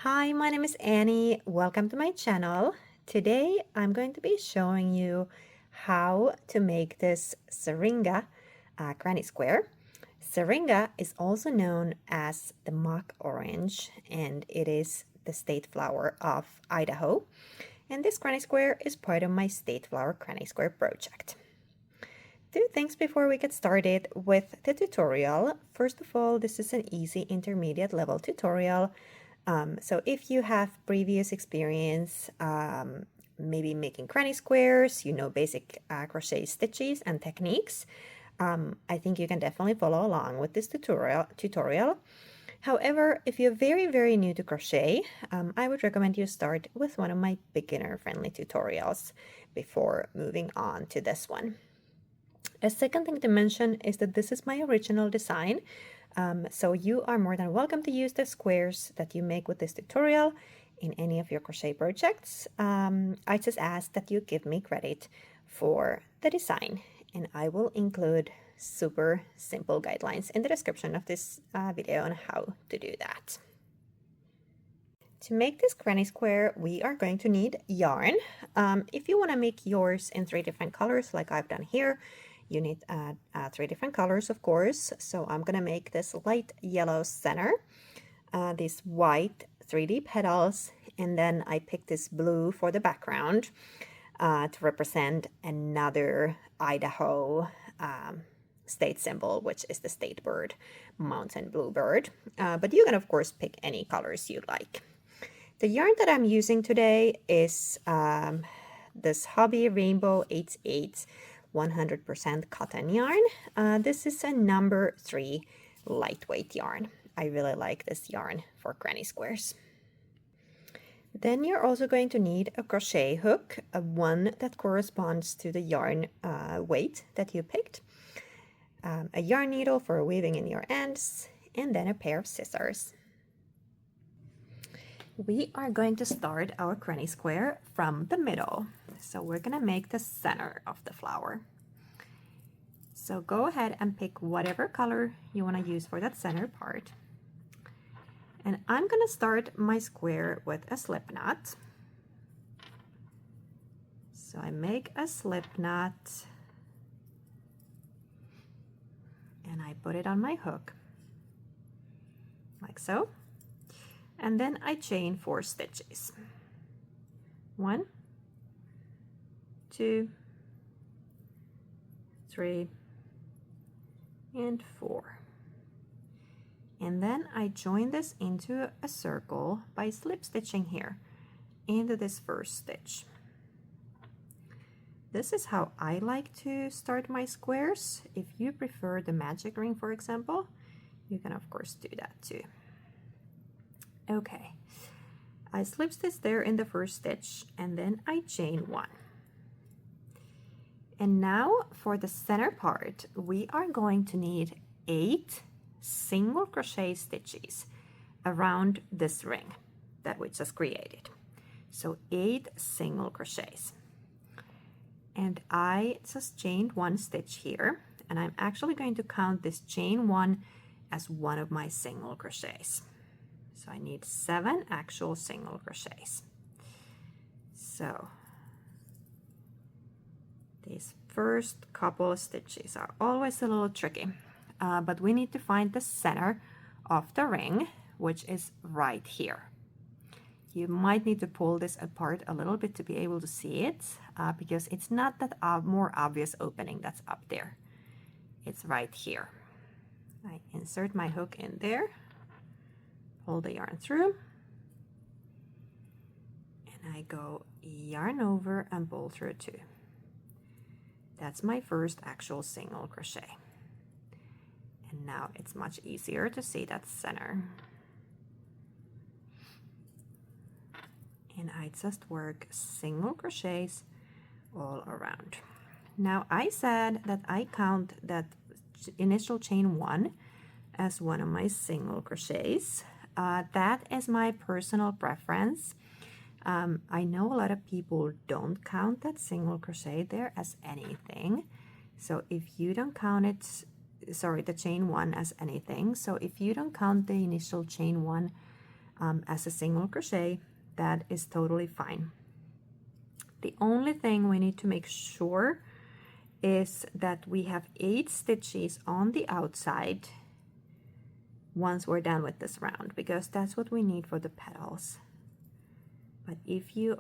Hi, my name is Annie. Welcome to my channel. Today I'm going to be showing you how to make this Syringa granny square. Syringa is also known as the mock orange, and it is the state flower of Idaho. And this granny square is part of my state flower granny square project. Two things before we get started with the tutorial. First of all, this is an easy intermediate level tutorial. So if you have previous experience, maybe making granny squares, you know basic crochet stitches and techniques, I think you can definitely follow along with this tutorial. However, if you're very new to crochet, I would recommend you start with one of my beginner-friendly tutorials before moving on to this one. A second thing to mention is that this is my original design. So you are more than welcome to use the squares that you make with this tutorial in any of your crochet projects. I just ask that you give me credit for the design, and I will include super simple guidelines in the description of this video on how to do that. To make this granny square, we are going to need yarn. If you want to make yours in 3 different colors like I've done here, you need 3 different colors, of course. So I'm gonna make this light yellow center, these white 3D petals, and then I picked this blue for the background to represent another Idaho state symbol, which is the state bird, mountain bluebird. But you can, of course, pick any colors you like. The yarn that I'm using today is this Hobby Rainbow 88 100% cotton yarn. This is a number 3 lightweight yarn. I really like this yarn for granny squares. Then you're also going to need a crochet hook, one that corresponds to the yarn weight that you picked, a yarn needle for weaving in your ends, and then a pair of scissors. We are going to start our granny square from the middle. So we're gonna make the center of the flower. So go ahead and pick whatever color you wanna use for that center part. And I'm gonna start my square with a slip knot. So I make a slip knot and I put it on my hook, like so. And then I chain 4 stitches. 1, 2, 3, and 4. And then I join this into a circle by slip stitching here into this first stitch. This is how I like to start my squares. If you prefer the magic ring, for example, you can of course do that too. Okay, I slip stitch there in the first stitch and then I chain 1. And now for the center part, we are going to need 8 single crochet stitches around this ring that we just created. So 8 single crochets. And I just chained 1 stitch here, and I'm actually going to count this chain 1 as one of my single crochets. So I need 7 actual single crochets. So these first couple of stitches are always a little tricky, but we need to find the center of the ring, which is right here. You might need to pull this apart a little bit to be able to see it, because it's not that more obvious opening that's up there. It's right here. I insert my hook in there, pull the yarn through, and I go yarn over and pull through 2. That's my first actual single crochet. And now it's much easier to see that center. And I just work single crochets all around. Now I said that I count that initial chain 1 as one of my single crochets. That is my personal preference. I know a lot of people don't count that single crochet there as anything. So if you don't count it, sorry, the chain 1 as anything. So if you don't count the initial chain 1 as a single crochet, that is totally fine. The only thing we need to make sure is that we have 8 stitches on the outside once we're done with this round, because that's what we need for the petals. But if you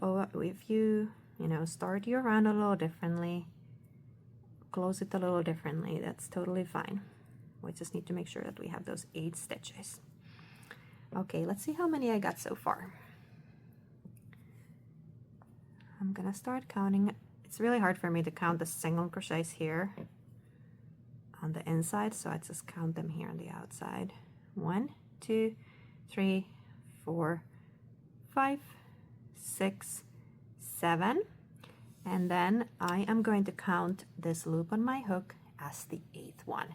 start your round a little differently, close it a little differently, that's totally fine. We just need to make sure that we have those 8 stitches. Okay, let's see how many I got so far. I'm gonna start counting. It's really hard for me to count the single crochets here on the inside, so I just count them here on the outside. 1, 2, 3, 4, 5, 6, 7, and then I am going to count this loop on my hook as the 8th one.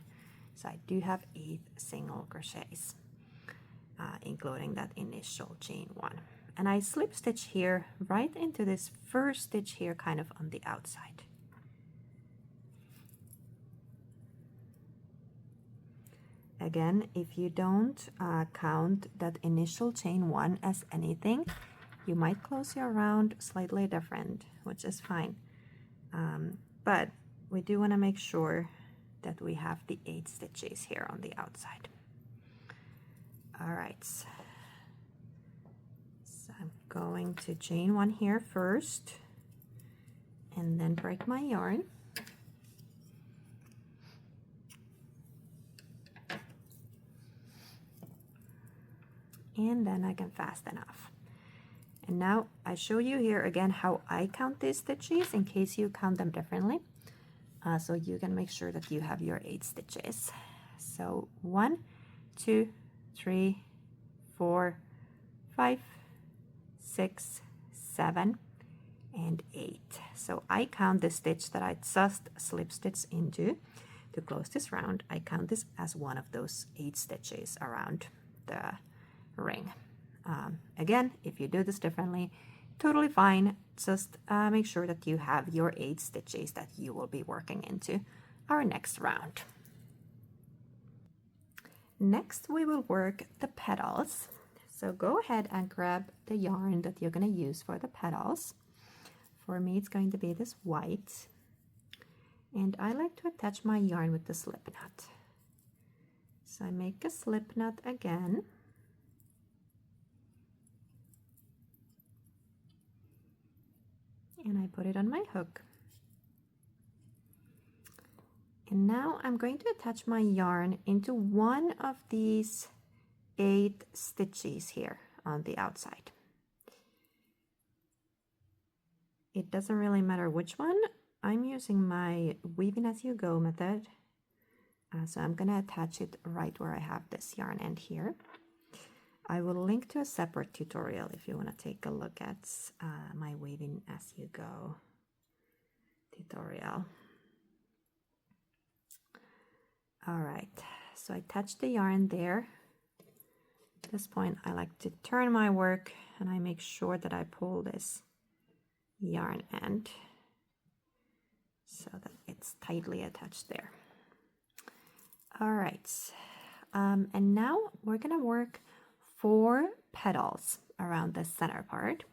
So I do have 8 single crochets, including that initial chain one. And I slip stitch here right into this first stitch here, kind of on the outside. Again, if you don't count that initial chain one as anything, you might close your round slightly different, which is fine. But we do want to make sure that we have the 8 stitches here on the outside. All right. So I'm going to chain one here first and then break my yarn. And then I can fasten off. And now I show you here again how I count these stitches in case you count them differently. So you can make sure that you have your 8 stitches. So 1, 2, 3, 4, 5, 6, 7, and 8. So I count the stitch that I just slip stitch into to close this round. I count this as one of those 8 stitches around the ring. Again, if you do this differently, totally fine. Just make sure that you have your 8 stitches that you will be working into our next round. Next, we will work the petals. So go ahead and grab the yarn that you're going to use for the petals. For me, it's going to be this white. And I like to attach my yarn with the slip knot. So I make a slip knot again. And I put it on my hook. And now I'm going to attach my yarn into one of these 8 stitches here on the outside. It doesn't really matter which one. I'm using my weaving as you go method. So I'm going to attach it right where I have this yarn end here. I will link to a separate tutorial if you want to take a look at my weaving as you go tutorial. All right, so I attach the yarn there. At this point, I like to turn my work and I make sure that I pull this yarn end so that it's tightly attached there. All right, and now we're gonna work 4 petals around the center part,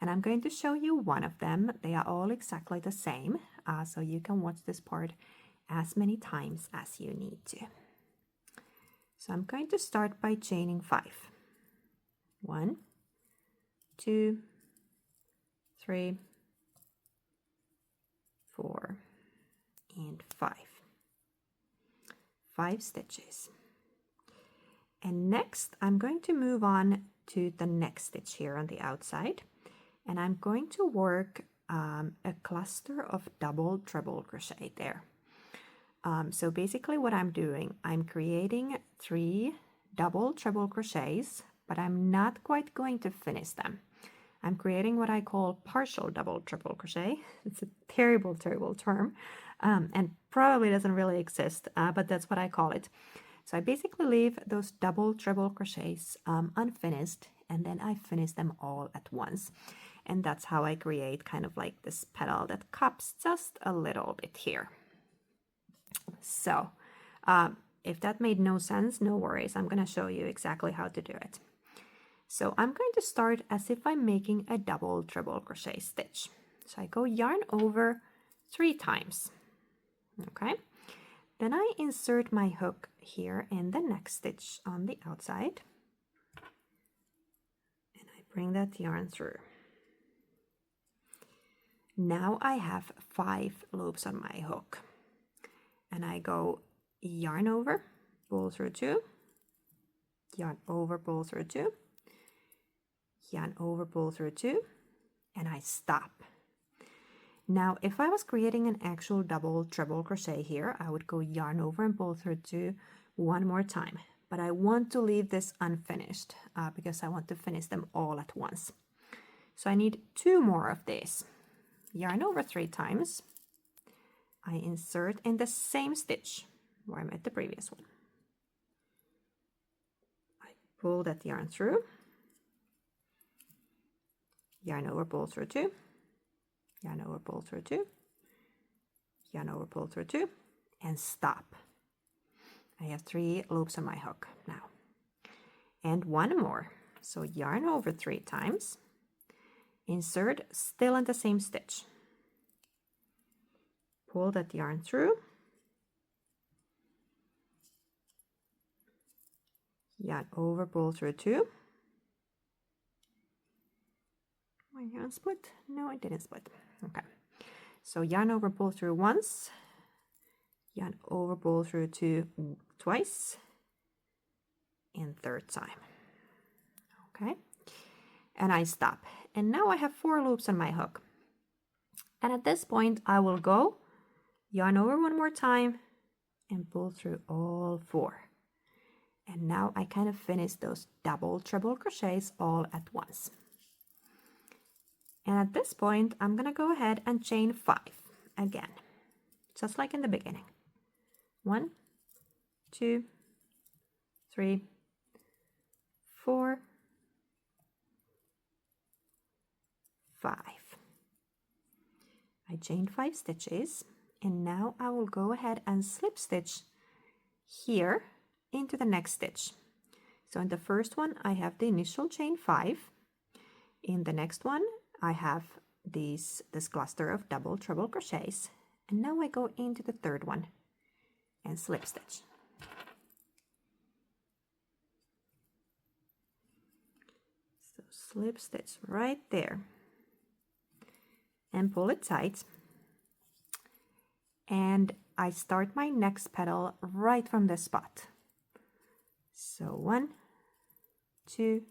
and I'm going to show you one of them. They are all exactly the same, so you can watch this part as many times as you need to. So I'm going to start by chaining 5. 1, 2, 3, 4, and 5. 5 stitches. And next I'm going to move on to the next stitch here on the outside, and I'm going to work a cluster of double treble crochet there. So basically what I'm doing, I'm creating 3 double treble crochets, but I'm not quite going to finish them. I'm creating what I call partial double triple crochet. It's a terrible term, and probably doesn't really exist, but that's what I call it. So I basically leave those double treble crochets unfinished, and then I finish them all at once. And that's how I create kind of like this petal that cups just a little bit here. So if that made no sense, no worries. I'm going to show you exactly how to do it. So I'm going to start as if I'm making a double treble crochet stitch. So I go yarn over 3 times. Okay, then I insert my hook here in the next stitch on the outside, and I bring that yarn through. Now I have 5 loops on my hook, and I go yarn over, pull through 2, yarn over, pull through 2, yarn over, pull through 2, and I stop. Now, if I was creating an actual double treble crochet here, I would go yarn over and pull through 2 one more time. But I want to leave this unfinished because I want to finish them all at once. So I need 2 more of these. Yarn over 3 times. I insert in the same stitch where I made the previous one. I pull that yarn through. Yarn over, pull through 2. Yarn over, pull through 2. Yarn over, pull through 2, and stop. I have 3 loops on my hook now. And 1 more. So yarn over 3 times. Insert still in the same stitch. Pull that yarn through. Yarn over, pull through 2. My yarn split? No, it didn't split. Okay. So yarn over, pull through once. Yarn over, pull through 2 twice. And 3rd time. Okay. And I stop. And now I have 4 loops on my hook. And at this point, I will go yarn over 1 more time and pull through all 4. And now I kind of finish those double treble crochets all at once. And at this point, I'm going to go ahead and chain 5 again, just like in the beginning. 1, 2, 3, 4, 5. I chained 5 stitches, and now I will go ahead and slip stitch here into the next stitch. So in the first one, I have the initial chain 5. In the next one, I have this cluster of double treble crochets, and now I go into the 3rd one and slip stitch. So slip stitch right there and pull it tight, and I start my next petal right from this spot. So 1, 2,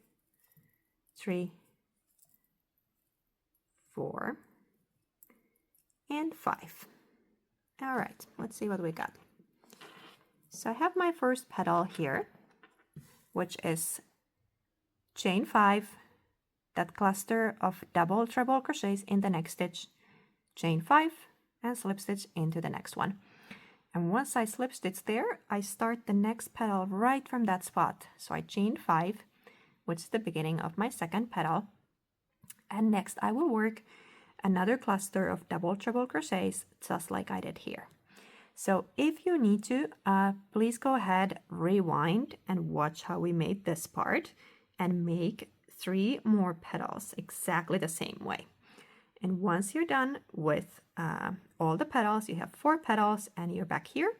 3, 4, and 5. All right, let's see what we got. So I have my first petal here, which is chain 5, that cluster of double treble crochets in the next stitch, chain 5, and slip stitch into the next one. And once I slip stitch there, I start the next petal right from that spot. So I chain 5, which is the beginning of my second petal. And next I will work another cluster of double treble crochets just like I did here. So if you need to, please go ahead, rewind and watch how we made this part and make 3 more petals exactly the same way. And once you're done with all the petals, you have 4 petals and you're back here,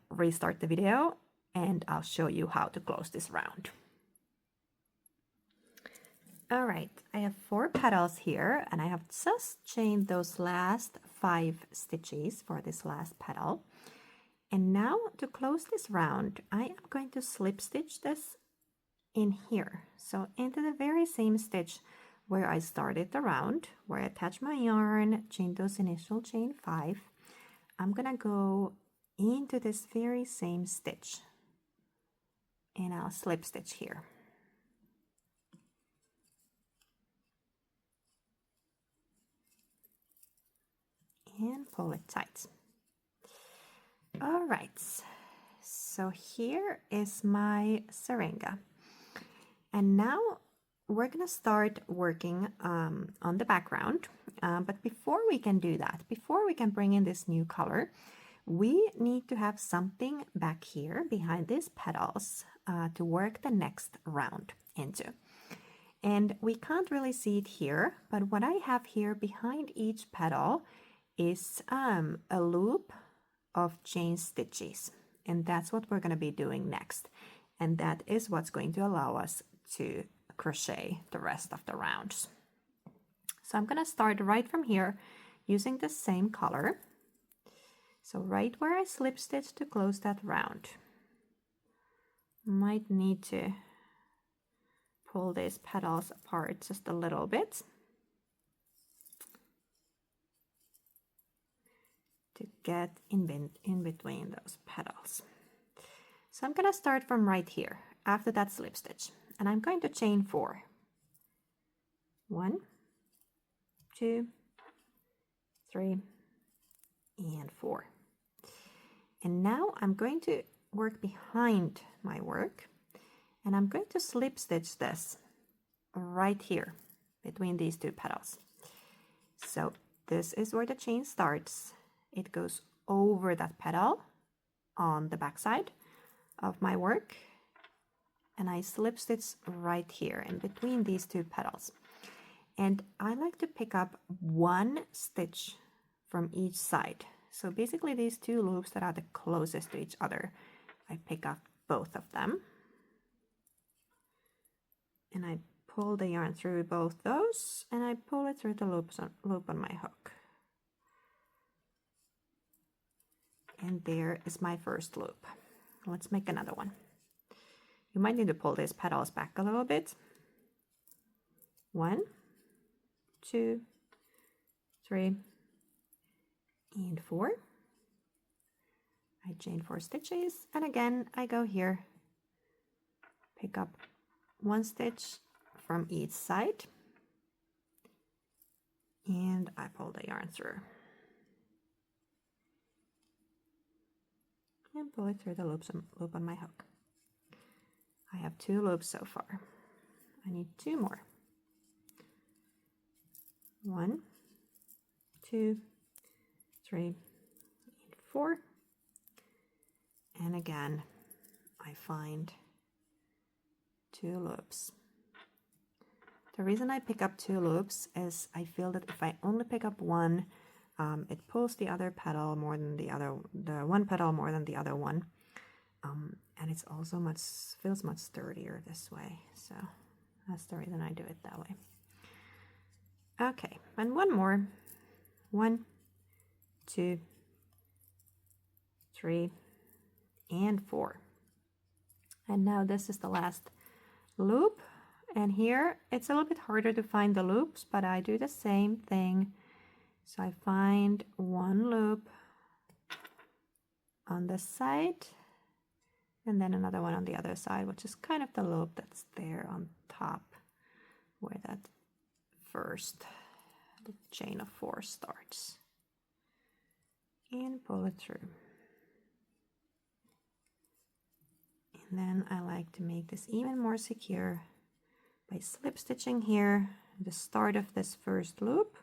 restart the video and I'll show you how to close this round. All right, I have 4 petals here and I have just chained those last 5 stitches for this last petal. And now to close this round, I am going to slip stitch this in here. So into the very same stitch where I started the round, where I attach my yarn, chain those initial chain 5, I'm gonna go into this very same stitch and I'll slip stitch here. And pull it tight. All right, so here is my Syringa. And now we're gonna start working on the background. But before we can do that, before we can bring in this new color, we need to have something back here behind these petals to work the next round. into. And we can't really see it here, but what I have here behind each petal is a loop of chain stitches. And that's what we're going to be doing next. And that is what's going to allow us to crochet the rest of the rounds. So I'm going to start right from here using the same color. So right where I slip stitch to close that round. Might need to pull these petals apart just a little bit to get in between those petals. So I'm going to start from right here after that slip stitch, and I'm going to chain 4. 1, 2, 3, and 4. And now I'm going to work behind my work, and I'm going to slip stitch this right here between these 2 petals. So this is where the chain starts. It goes over that petal on the back side of my work, and I slip stitch right here in between these 2 petals. And I like to pick up 1 stitch from each side. So basically these 2 loops that are the closest to each other, I pick up both of them. And I pull the yarn through both those, and I pull it through the loop on my hook. And there is my first loop. Let's make another one. You might need to pull these petals back a little bit. 1, 2, 3, and 4. I chain 4 stitches, and again I go here, pick up 1 stitch from each side, and I pull the yarn through and pull it through the loop on my hook. I have 2 loops so far. I need 2 more. 1, 2, 3, and 4. And again, I find 2 loops. The reason I pick up 2 loops is I feel that if I only pick up 1, it pulls the other petal more than the one petal more than the other one. And it's also feels much sturdier this way. So that's the reason I do it that way. Okay, and 1 more. 1, 2, 3, and 4. And now this is the last loop, and here it's a little bit harder to find the loops, but I do the same thing. So I find 1 loop on this side, and then another one on the other side, which is kind of the loop that's there on top where that first chain of 4 starts, and pull it through. And then I like to make this even more secure by slip stitching here at the start of this first loop,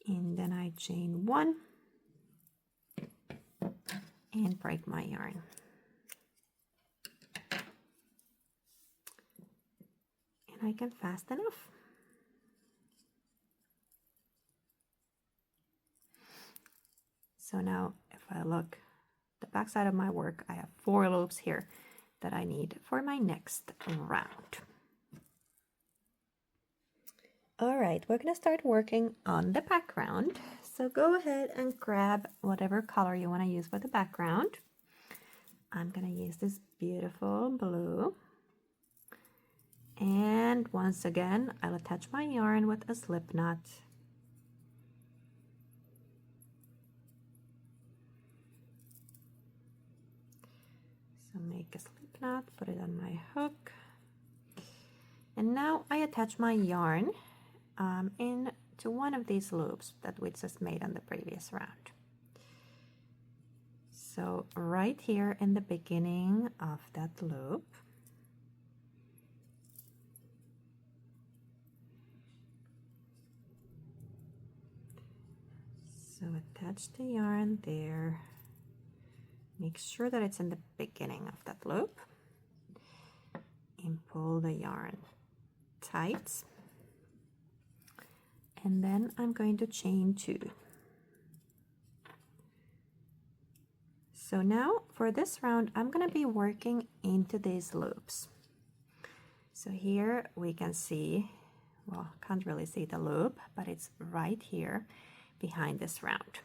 and then I chain 1 and break my yarn. And I can fasten off. So now if I look the back side of my work, I have 4 loops here that I need for my next round. All right, we're gonna start working on the background. So go ahead and grab whatever color you want to use for the background. I'm gonna use this beautiful blue. And once again, I'll attach my yarn with a slip knot. So make a slip knot, put it on my hook. And now I attach my yarn into one of these loops that we just made on the previous round. So right here in the beginning of that loop, so attach the yarn there, Make sure that it's in the beginning of that loop and pull the yarn tight. And then I'm going to chain 2. So now for this round, I'm going to be working into these loops. So here we can see, well, can't really see the loop, but it's right here behind this round.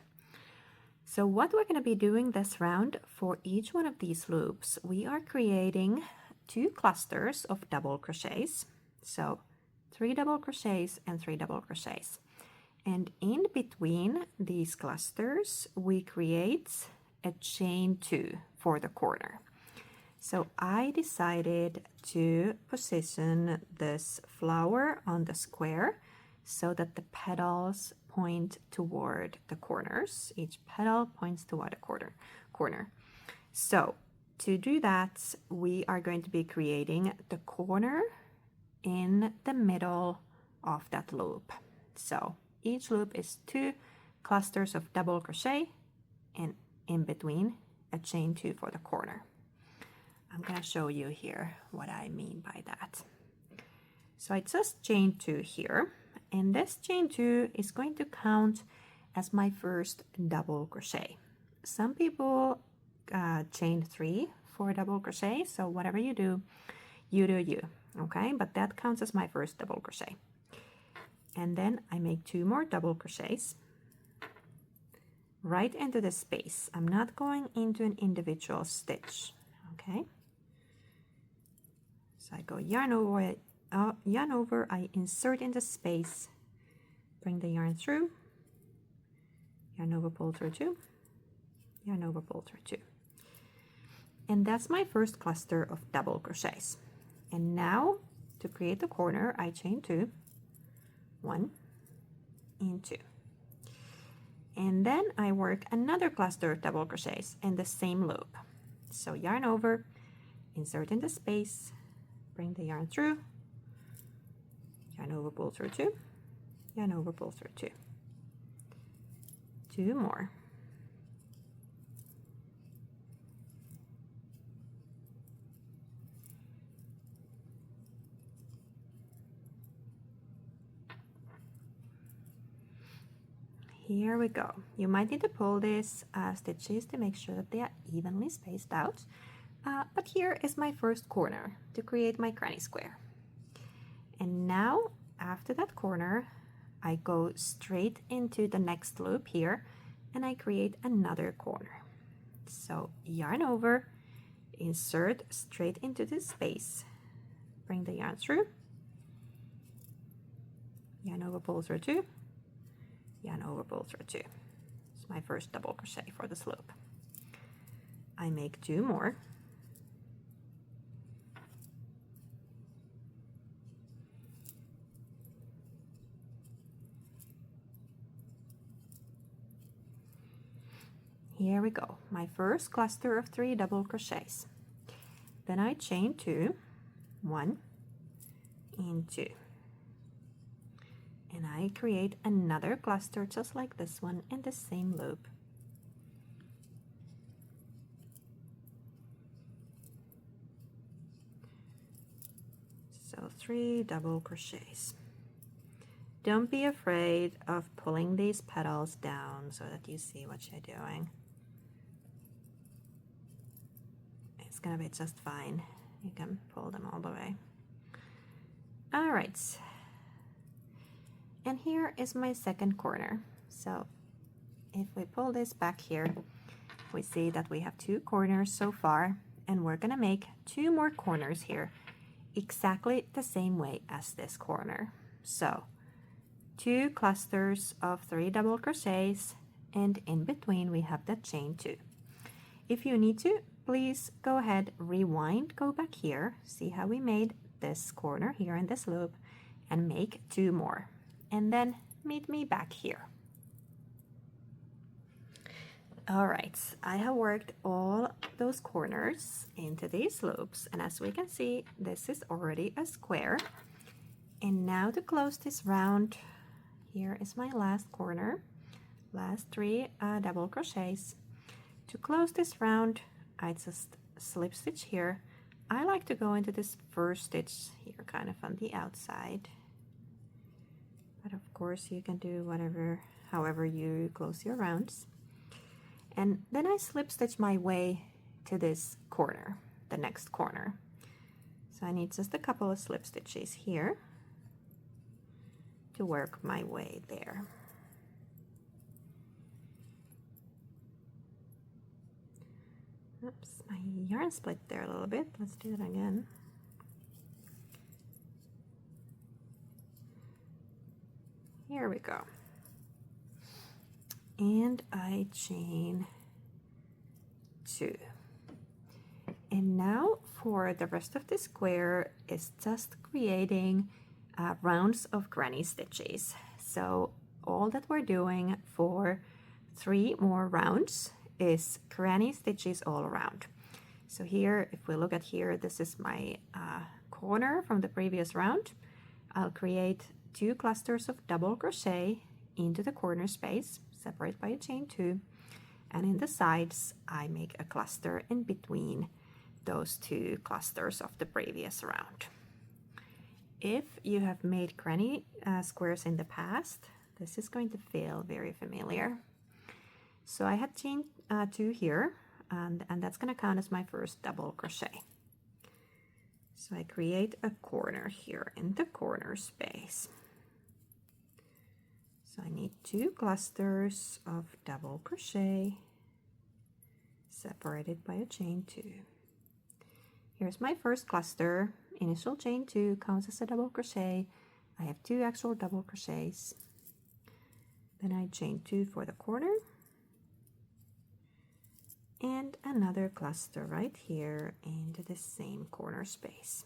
So what we're going to be doing this round, for each one of these loops, we are creating 2 clusters of double crochets. So 3 double crochets and 3 double crochets. And in between these clusters, we create a chain 2 for the corner. So I decided to position this flower on the square so that the petals point toward the corners. Each petal points toward a corner. So to do that, we are going to be creating the corner in the middle of that loop. So each loop is 2 clusters of double crochet, and in between a chain 2 for the corner. I'm going to show you here what I mean by that. So I just chain 2 here, and this chain 2 is going to count as my first double crochet. Some people chain 3 for double crochet, so whatever you do, you, okay? But that counts as my first double crochet. And then I make 2 more double crochets right into the space. I'm not going into an individual stitch, okay? So I go yarn over, I insert in the space, bring the yarn through, yarn over, pull through 2, yarn over, pull through 2. And that's my first cluster of double crochets. And now to create the corner, I chain 2, 1 and 2. And then I work another cluster of double crochets in the same loop. So yarn over, insert in the space, bring the yarn through, yarn over, pull through 2, yarn over, pull through 2. 2 more. Here we go. You might need to pull these stitches to make sure that they are evenly spaced out. But here is my first corner to create my granny square. And now after that corner, I go straight into the next loop here and I create another corner. So yarn over, insert straight into this space, bring the yarn through, yarn over, pull through 2, yarn over, pull through 2. It's my first double crochet for this loop. I make 2 more. Here we go, my first cluster of 3 double crochets. Then I chain 2, 1 and 2. And I create another cluster just like this one in the same loop. So 3 double crochets. Don't be afraid of pulling these petals down so that you see what you're doing. It's gonna be just fine. You can pull them all the way. All right. And here is my second corner. So if we pull this back here, we see that we have 2 corners so far, and we're gonna make 2 more corners here, exactly the same way as this corner. So 2 clusters of 3 double crochets, and in between we have the chain 2. If you need to, please go ahead, rewind, go back here, see how we made this corner here in this loop, and make 2 more. And then meet me back here. All right, I have worked all those corners into these loops, and as we can see, this is already a square. And now to close this round, here is my last corner, last 3 double crochets. To close this round, I just slip stitch here. I like to go into this first stitch here, kind of on the outside. But of course you can do however you close your rounds. And then I slip stitch my way to this corner, the next corner. So I need just a couple of slip stitches here to work my way there. Oops, my yarn split there a little bit. Let's do it again. Here we go. And I chain 2. And now for the rest of the square is just creating rounds of granny stitches. So all that we're doing for 3 more rounds is granny stitches all around. So here, if we look at here, this is my corner from the previous round. I'll create 2 clusters of double crochet into the corner space, separate by a chain 2, and in the sides I make a cluster in between those 2 clusters of the previous round. If you have made granny squares in the past, this is going to feel very familiar. So I had chain 2 here, and that's going to count as my first double crochet. So I create a corner here in the corner space. So I need 2 clusters of double crochet separated by a chain 2. Here's my first cluster. Initial chain 2 counts as a double crochet. I have 2 actual double crochets. Then I chain 2 for the corner. And another cluster right here into the same corner space.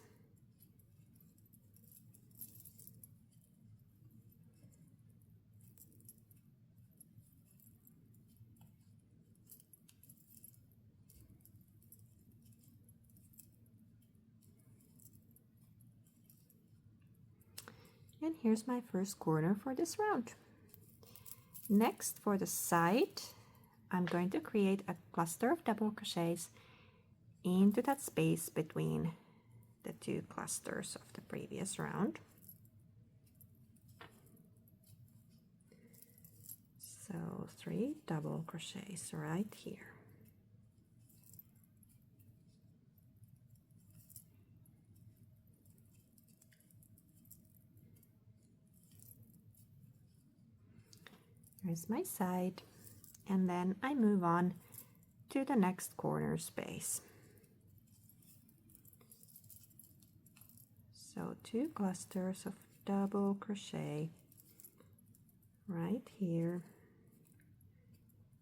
And here's my first corner for this round. Next, for the side, I'm going to create a cluster of double crochets into that space between the 2 clusters of the previous round. So 3 double crochets right here. Here's my side, and then I move on to the next corner space. So 2 clusters of double crochet right here,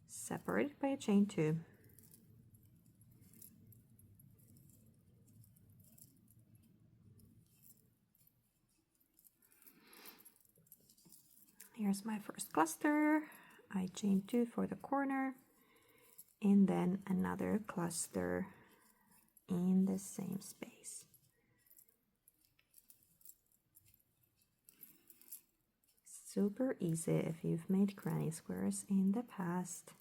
separated by a chain 2. Here's my first cluster. I chain 2 for the corner, and then another cluster in the same space. Super easy if you've made granny squares in the past.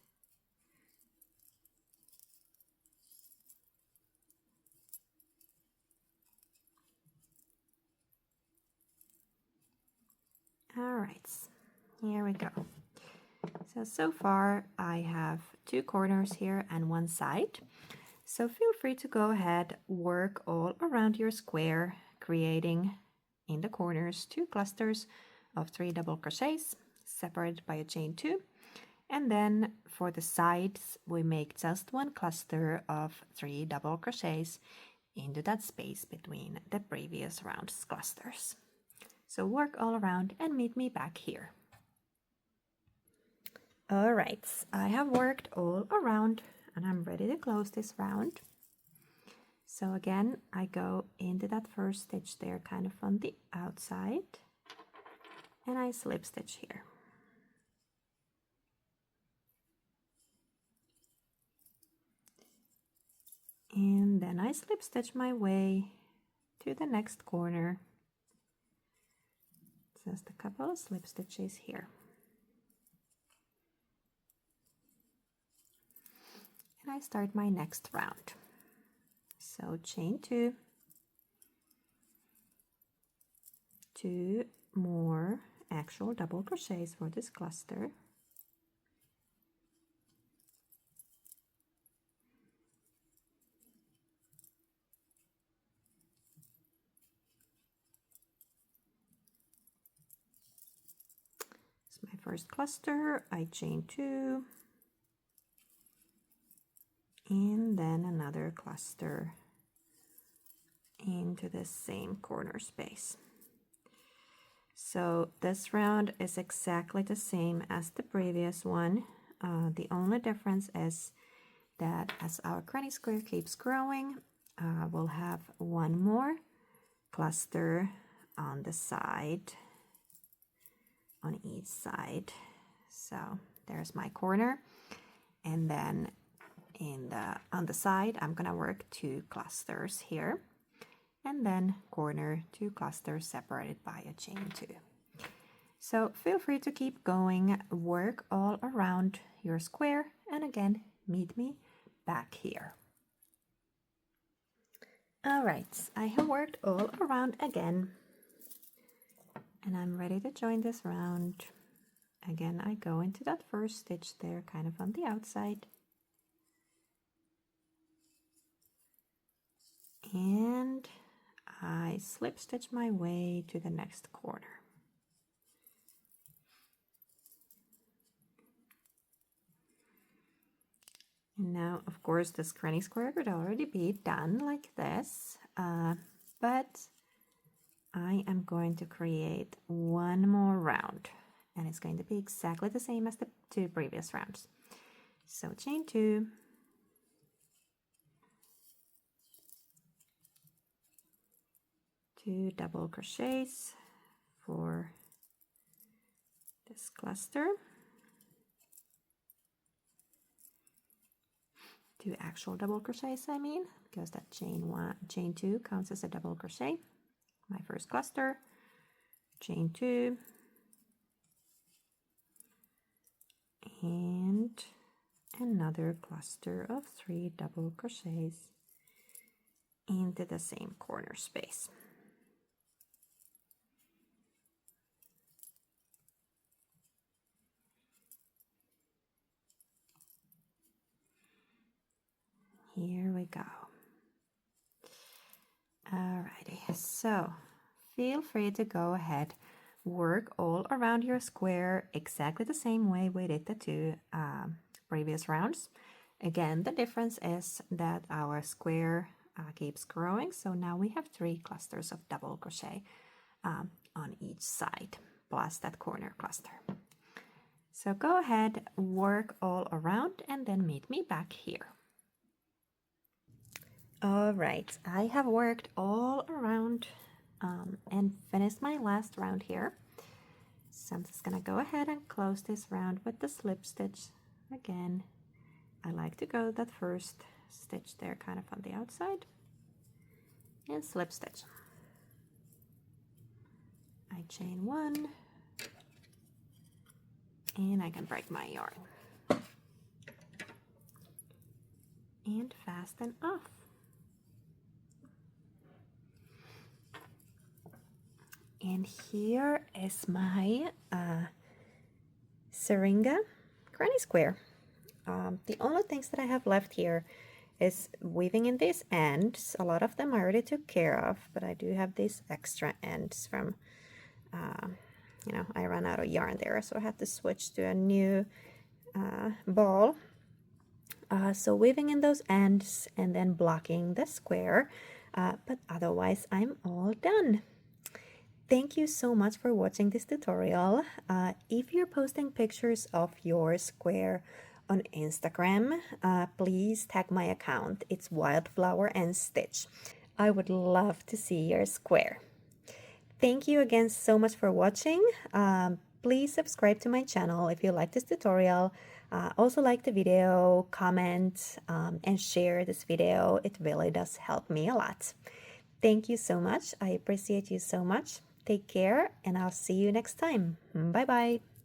All right, here we go. So far I have 2 corners here and 1 side. So feel free to go ahead, work all around your square, creating in the corners 2 clusters of 3 double crochets separated by a chain 2. And then for the sides, we make just 1 cluster of 3 double crochets into that space between the previous round's clusters. So work all around and meet me back here. All right, I have worked all around and I'm ready to close this round. So again, I go into that first stitch there, kind of on the outside, and I slip stitch here. And then I slip stitch my way to the next corner. Just a couple of slip stitches here. and I start my next round. So chain 2, 2 more actual double crochets for this cluster, it's my first cluster. I chain 2 and then another cluster into the same corner space. So this round is exactly the same as the previous one. The only difference is that as our granny square keeps growing, we'll have one more cluster on the side, on each side. So there's my corner, and then on the side I'm gonna work 2 clusters here, and then corner 2 clusters separated by a chain 2. So feel free to keep going, work all around your square, and again meet me back here. All right, I have worked all around again, and I'm ready to join this round. Again, I go into that first stitch there, kind of on the outside, and I slip stitch my way to the next corner. And now, of course, this granny square could already be done like this, but I am going to create one more round, and it's going to be exactly the same as the 2 previous rounds. So chain 2, 2 double crochets for this cluster, 2 actual double crochets, I mean, because that chain 2 counts as a double crochet. My first cluster, chain 2, and another cluster of 3 double crochets into the same corner space. Here we go. Alrighty, so feel free to go ahead, work all around your square exactly the same way we did the 2 previous rounds. Again, the difference is that our square keeps growing, so now we have 3 clusters of double crochet on each side, plus that corner cluster. So go ahead, work all around, and then meet me back here. All right, I have worked all around and finished my last round here. So I'm just gonna go ahead and close this round with the slip stitch. Again, I like to go that first stitch there kind of on the outside and slip stitch. I chain 1 and I can break my yarn and fasten off. And here is my Syringa granny square. The only things that I have left here is weaving in these ends. A lot of them I already took care of, but I do have these extra ends from, you know, I ran out of yarn there, so I had to switch to a new ball. So weaving in those ends and then blocking the square, but otherwise I'm all done. Thank you so much for watching this tutorial. If you're posting pictures of your square on Instagram, please tag my account. It's Wildflower and Stitch. I would love to see your square. Thank you again so much for watching. Please subscribe to my channel if you like this tutorial. Also like the video, comment, and share this video. It really does help me a lot. Thank you so much. I appreciate you so much. Take care, and I'll see you next time. Bye-bye.